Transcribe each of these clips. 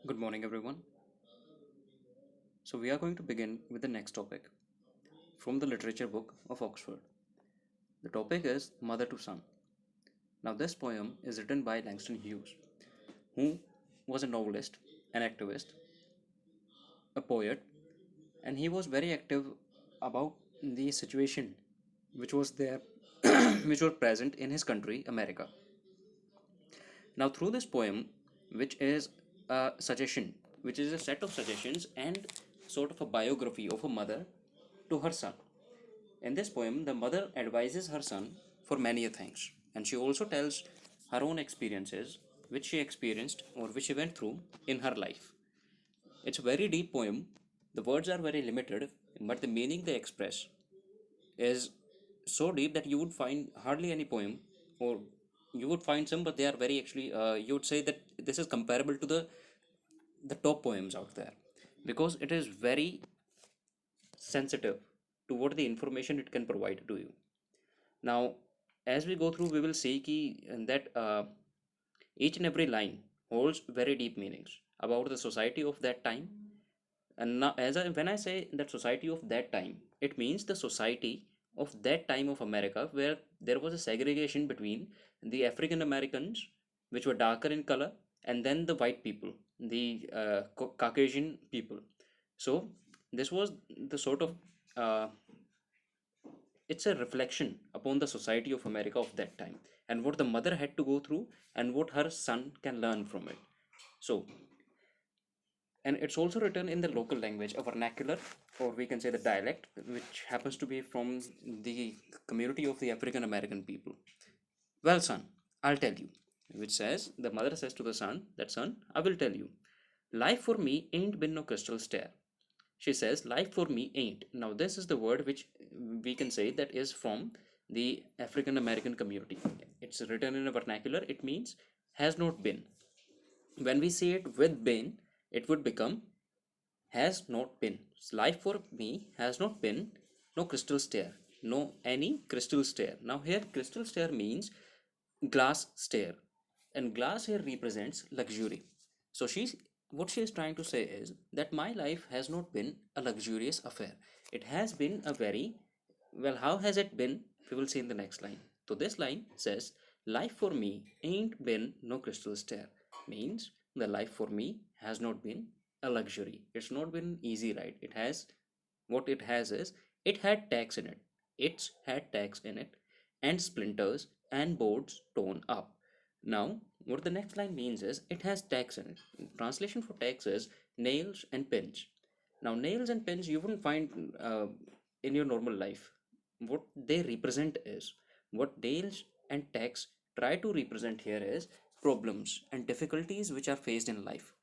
Good morning, everyone. So, we are going to begin with the next topic from the literature book of Oxford. The topic is Mother to Son. Now, this poem is written by Langston Hughes, who was a novelist, an activist, a poet, and he was very active about the situation which was there, which were present in his country, America. Now, through this poem, which is a suggestion, which is a set of suggestions and sort of a biography of a mother to her son. In this poem, the mother advises her son for many things, and she also tells her own experiences, which she experienced or which she went through in her life. It's a very deep poem. The words are very limited, but the meaning they express is so deep that you would find hardly any poem, or you would find some, but they are very actually. You would say that this is comparable to the top poems out there because it is very sensitive to what the information it can provide to you. Now, as we go through, we will see that each and every line holds very deep meanings about the society of that time. And now, when I say that society of that time, it means the society of that time of America where there was a segregation between the African Americans, which were darker in color, and then the white people, the Caucasian people. So, this was the sort of uh, it's a reflection upon the society of America of that time and what the mother had to go through and what her son can learn from it. So, and it's also written in the local language, a vernacular, or we can say the dialect, which happens to be from the community of the African American people. Well, son, I'll tell you, which says, the mother says to the son, that son, I will tell you. Life for me ain't been no crystal stair. She says, life for me ain't. Now, this is the word which we can say that is from the African American community. It's written in a vernacular, it means has not been. When we say it with been, it would become has not been. Life for me has not been no crystal stair. No any crystal stair. Now, here, crystal stair means glass stair, and glass here represents luxury. So she's what she is trying to say is that my life has not been a luxurious affair. It has been a very well. How has it been? We will see in the next line. So this line says, life for me ain't been no crystal stair. Means the life for me has not been a luxury. It's not been easy ride. It has what it has is it had tags in it. It's had tags in it and splinters and boards torn up. Now, what the next line means is it has tags in it. Translation for tags is nails and pins. Now, nails and pins you wouldn't find in your normal life. What they represent is what nails and tags try to represent here is problems and difficulties which are faced in life,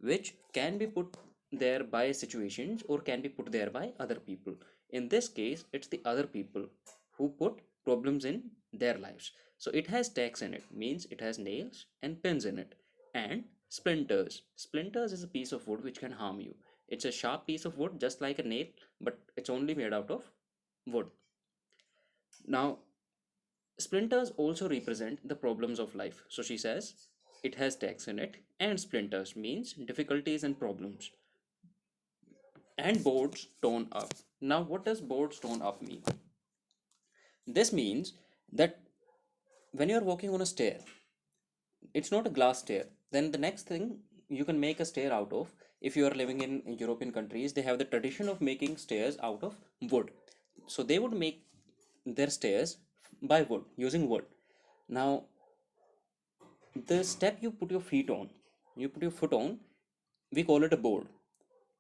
which can be put there by situations or can be put there by other people. In this case, it's the other people who put problems in their lives. So it has tacks in it, means it has nails and pins in it, and splinters. Splinters is a piece of wood which can harm you. It's a sharp piece of wood, just like a nail, but it's only made out of wood. Now, splinters also represent the problems of life. So she says it has tacks in it, and splinters means difficulties and problems, and boards torn up. Now, what does boards torn up mean? This means that when you're walking on a stair, it's not a glass stair. Then the next thing you can make a stair out of, if you are living in European countries, they have the tradition of making stairs out of wood. So they would make their stairs by wood, using wood. Now, the step you put your foot on, we call it a board,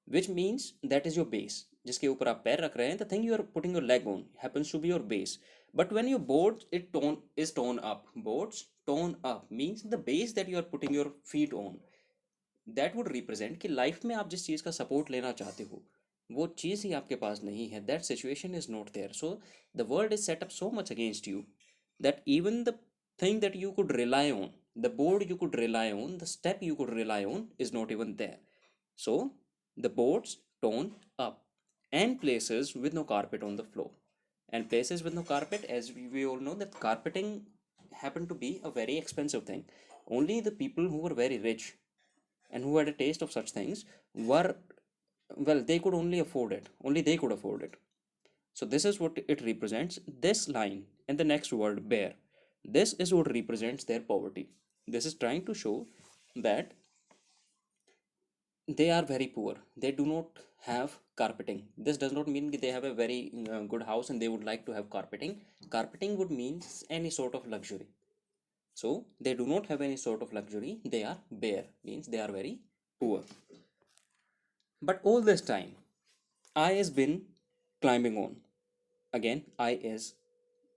which means that is your base. जिसके ऊपर आप पैर रख रहे हैं, the thing you are putting your leg on happens to be your base. But when your board is torn up, boards torn up means the base that you are putting your feet on, that would represent कि life में आप जिस चीज़ का support लेना चाहते हो वो चीज़ ही आपके पास नहीं है. That situation is not there. So the world is set up so much against you that even the thing that you could rely on, the board you could rely on, the step you could rely on is not even there. So the boards torn up, and places with no carpet on the floor. And places with no carpet, as we all know, that carpeting happened to be a very expensive thing. Only the people who were very rich and who had a taste of such things were, well, they could only afford it. Only they could afford it. So this is what it represents. This line and the next word, bare, this is what represents their poverty. This is trying to show that they are very poor. They do not have carpeting. This does not mean they have a very good house and they would like to have carpeting. Carpeting would mean any sort of luxury. So they do not have any sort of luxury. They are bare, means they are very poor. But all this time, I has been climbing on. Again, I is.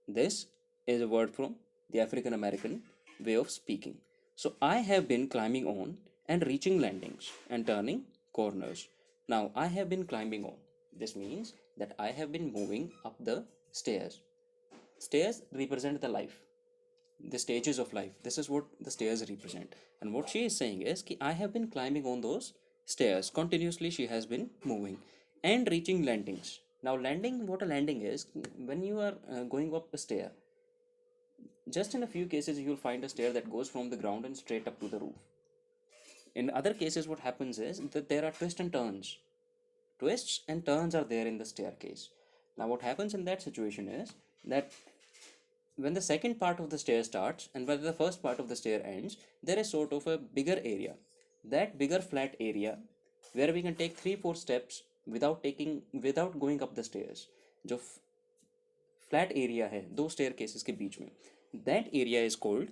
This is a word from the African American way of speaking. So I have been climbing on and reaching landings and turning corners. Now I have been climbing on. This means that I have been moving up the stairs. Stairs represent the life, the stages of life. This is what the stairs represent. And what she is saying is that I have been climbing on those stairs continuously. She has been moving and reaching landings. Now landing, what a landing is, when you are going up a stair, just in a few cases you'll find a stair that goes from the ground and straight up to the roof. In other cases what happens is that there are twists and turns. Twists and turns are there in the staircase. Now what happens in that situation is that when the second part of the stair starts and when the first part of the stair ends, there is sort of a bigger area. That bigger flat area where we can take 3-4 steps without going up the stairs. जो flat area है दो stair cases के बीच में, that area is called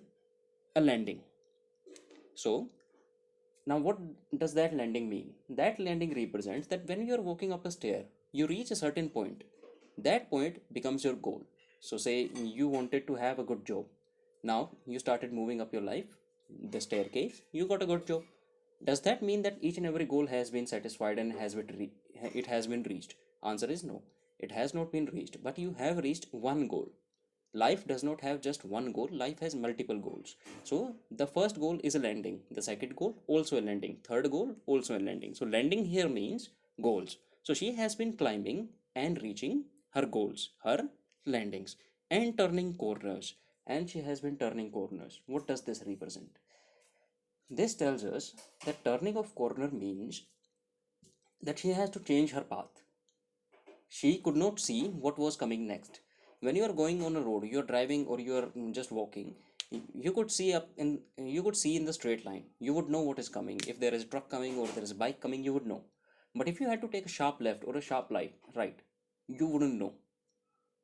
a landing. So now what does that landing mean? That landing represents that when you are walking up a stair, you reach a certain point. That point becomes your goal. So say you wanted to have a good job. Now you started moving up your life, the staircase, you got a good job. Does that mean that each and every goal has been satisfied and it has been reached? Answer is no. It has not been reached, but you have reached one goal. Life does not have just one goal, life has multiple goals. So the first goal is a landing, the second goal also a landing, third goal also a landing. So landing here means goals. So she has been climbing and reaching her goals, her landings, and turning corners. And she has been turning corners. What does this represent? This tells us that turning of corner means that she has to change her path. She could not see what was coming next. When you are going on a road, you are driving or you are just walking, you could see you could see in the straight line. You would know what is coming. If there is a truck coming or there is a bike coming, you would know. But if you had to take a sharp left or a sharp right, you wouldn't know.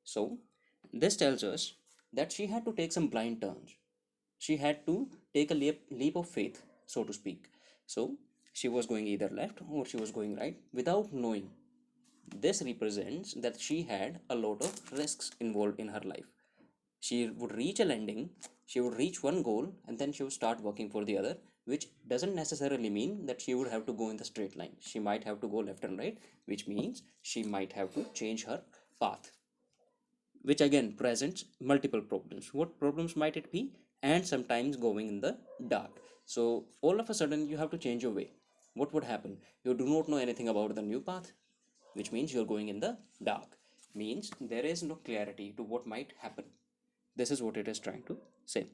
So this tells us that she had to take some blind turns. She had to take a leap of faith, so to speak. So she was going either left or she was going right without knowing. This represents that she had a lot of risks involved in her life. She would reach a landing, she would reach one goal, and then she would start working for the other, which doesn't necessarily mean that she would have to go in the straight line. She might have to go left and right, which means she might have to change her path, which again presents multiple problems. What problems might it be? And sometimes going in the dark. So all of a sudden you have to change your way. What would happen? You do not know anything about the new path, which means you're going in the dark. Means there is no clarity to what might happen. This is what it is trying to say.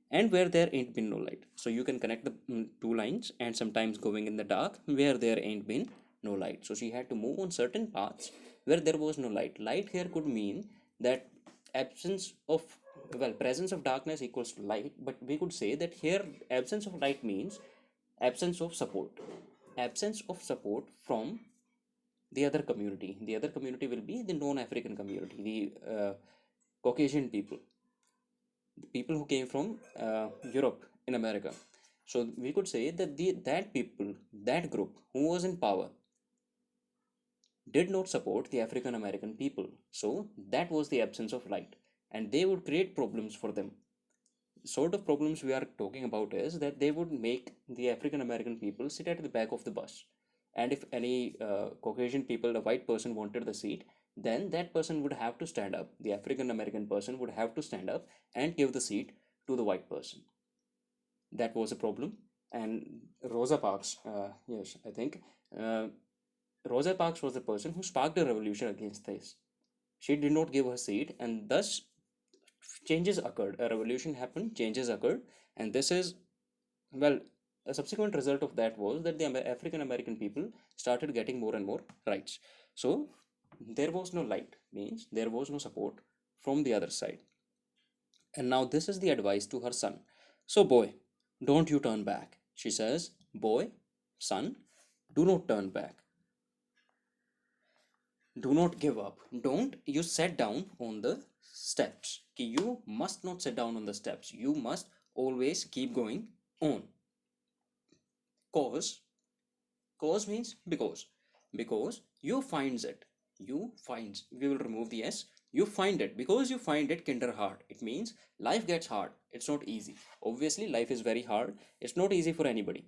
And where there ain't been no light. So you can connect the two lines, and sometimes going in the dark where there ain't been no light. So she had to move on certain paths where there was no light. Light here could mean that absence of, well, presence of darkness equals to light, but we could say that here absence of light means absence of support. Absence of support from the other community. The other community will be the non-African community, the Caucasian people, the people who came from Europe in America. So we could say that that people, that group who was in power, did not support the African American people. So that was the absence of light, and they would create problems for them. Sort of problems we are talking about is that they would make the African American people sit at the back of the bus, and if any Caucasian people, a white person, wanted the seat, then that person would have to stand up. The African American person would have to stand up and give the seat to the white person. That was a problem. And Rosa Parks, yes, I think Rosa Parks was the person who sparked a revolution against this. She did not give her seat, and thus changes occurred. A revolution happened, changes occurred, and this is, well, a subsequent result of that was that the African American people started getting more and more rights. So there was no light, means there was no support from the other side. And now this is the advice to her son. So, boy, don't you turn back. She says, boy, son, do not turn back. Do not give up. Don't you sit down on the steps. You must not sit down on the steps. You must always keep going on. Cause, cause means because. Because you finds it. You finds. We will remove the S. You find it. Because you find it kinder hard. It means life gets hard. It's not easy. Obviously, life is very hard. It's not easy for anybody.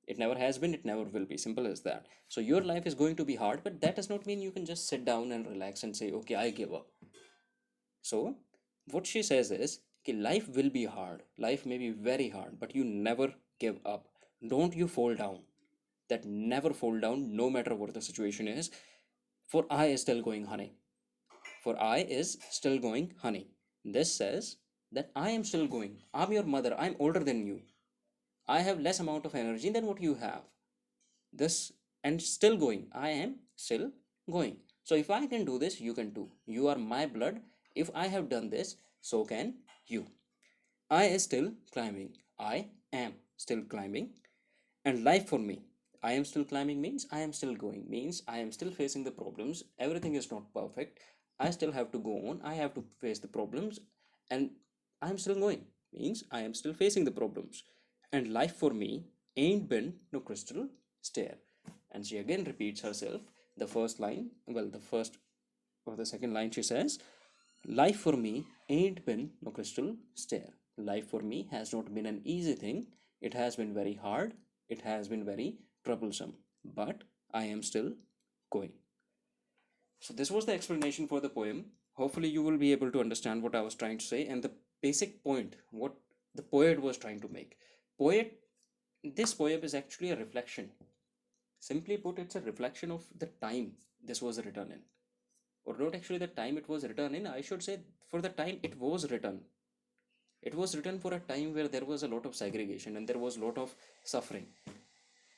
It never has been, it never will be. Simple as that. So your life is going to be hard, but that does not mean you can just sit down and relax and say, okay, I give up. So what she says is, okay, life will be hard. Life may be very hard, but you never give up. Don't you fall down. That never fall down, no matter what the situation is. For I is still going, honey. For I is still going, honey. This says that I am still going. I'm your mother. I'm older than you. I have less amount of energy than what you have. This and still going. I am still going. So if I can do this, you can too. You are my blood. If I have done this, so can you. I is still climbing. I am still climbing. And life for me. I am still climbing means I am still going, means I am still facing the problems. Everything is not perfect. I still have to go on. I have to face the problems. And I am still going, means I am still facing the problems. And life for me ain't been no crystal stair. And she again repeats herself. The first line, well, the first or the second line, she says, life for me ain't been no crystal stair. Life for me has not been an easy thing. It has been very hard. It has been very troublesome. But I am still going. So, this was the explanation for the poem. Hopefully, you will be able to understand what I was trying to say and the basic point, what the poet was trying to make. Poet, this poem is actually a reflection. Simply put, it's a reflection of the time this was written in. Or not actually the time it was written in, I should say for the time it was written. It was written for a time where there was a lot of segregation and there was a lot of suffering,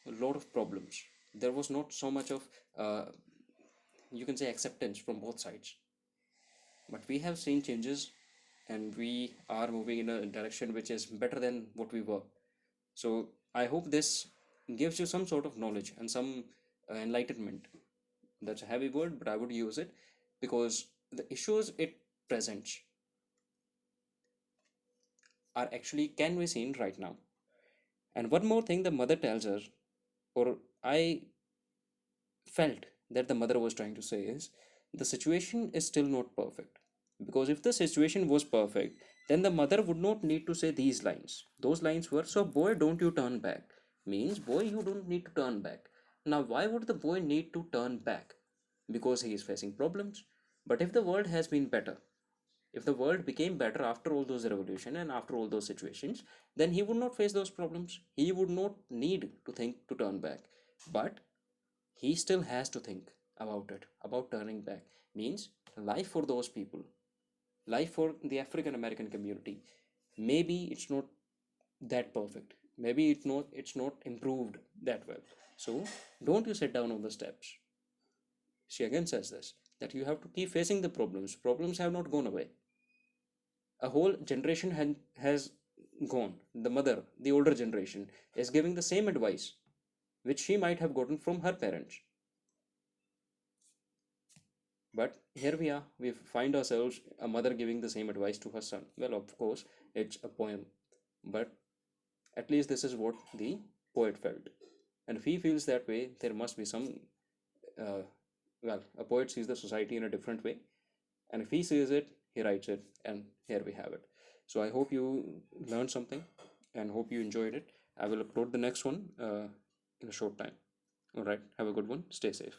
a lot of problems. There was not so much of, uh, you can say, acceptance from both sides. But we have seen changes and we are moving in a direction which is better than what we were. So I hope this gives you some sort of knowledge and some enlightenment. That's a heavy word, but I would use it because the issues it presents are actually can be seen right now. And one more thing the mother tells her, or I felt that the mother was trying to say is the situation is still not perfect. Because if the situation was perfect, then the mother would not need to say these lines. Those lines were, so boy, don't you turn back. Means, boy, you don't need to turn back. Now, why would the boy need to turn back? Because he is facing problems. But if the world has been better, if the world became better after all those revolution and after all those situations, then he would not face those problems. He would not need to think to turn back. But he still has to think about it, about turning back. Means life for those people, life for the African American community. Maybe it's not that perfect. Maybe it's not improved that well. So don't you sit down on the steps. She again says this that you have to keep facing the problems. Problems have not gone away. A whole generation has gone. The mother, the older generation, is giving the same advice which she might have gotten from her parents. But here we are, we find ourselves a mother giving the same advice to her son. Well, of course, it's a poem, but at least this is what the poet felt. And if he feels that way, there must be some, uh, well, a poet sees the society in a different way. And if he sees it, he writes it, and here we have it. So I hope you learned something and hope you enjoyed it. I will upload the next one in a short time. All right, have a good one. Stay safe.